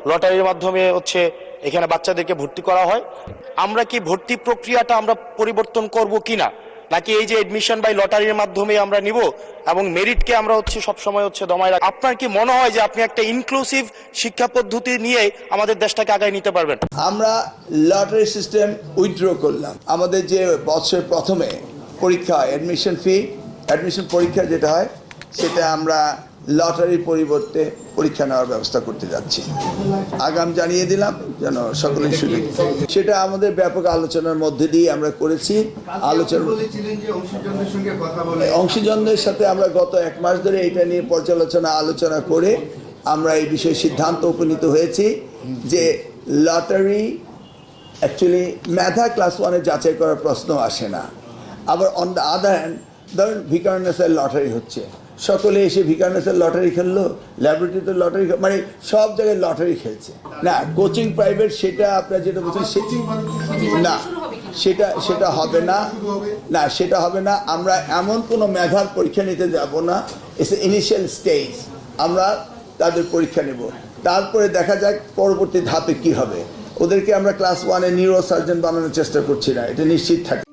লটারির মাধ্যমে হচ্ছে এখানে বাচ্চাদেরকে ভর্তি করা হয়। আমরা কি ভর্তি প্রক্রিয়াটা আমরা পরিবর্তন করব কিনা, নাকি এই যে এডমিশন বাই লটারির মাধ্যমে আমরা নিব এবং মেরিটকে আমরা হচ্ছে সবসময় হচ্ছে দমায় রাখব? আপনার কি মনে হয় যে আপনি একটা ইনক্লুসিভ শিক্ষা পদ্ধতি নিয়ে আমাদের দেশটাকে আগায় নিতে পারবেন? আমরা লটারি সিস্টেম উইথড্র করলাম। আমাদের যে বছরের প্রথমে পরীক্ষা অ্যাডমিশন পরীক্ষা যেটা হয় সেটা আমরা লটারির পরিবর্তে পরীক্ষা নেওয়ার ব্যবস্থা করতে যাচ্ছি। আগাম জানিয়ে দিলাম যেন সকলের সুযোগ। সেটা আমাদের ব্যাপক আলোচনার মধ্যে দিয়ে আমরা করেছি। অংশীজনদের সাথে আমরা গত 1 মাস ধরে এটা নিয়ে আলোচনা করে আমরা এই বিষয়ে সিদ্ধান্ত উপনীত হয়েছি যে লটারি অ্যাকচুয়ালি মেধা ক্লাস 1-এ যাচাই করার প্রশ্ন আসে না। আবার অন দ্য আদার হ্যান্ড, ধরুন ভিকারুননিসার লটারি হচ্ছে, সকলে এসে ভিকারুননিসার লটারি খেললো, ল্যাবরেটরিতে লটারি, মানে সব জায়গায় লটারি খেলছে না। কোচিং প্রাইভেট সেটা আপনার যেটা বলছেন না, সেটা হবে না, সেটা হবে না। আমরা এমন কোনো মেধার পরীক্ষা নিতে যাব না। ইটস ইনিশিয়াল স্টেজ, আমরা তাদের পরীক্ষা নেব, তারপরে দেখা যাক পরবর্তী ধাপে কি হবে। ওদেরকে আমরা ক্লাস 1-এ নিউরো সার্জন বানানোর চেষ্টা করছি না, এটা নিশ্চিত থাকে।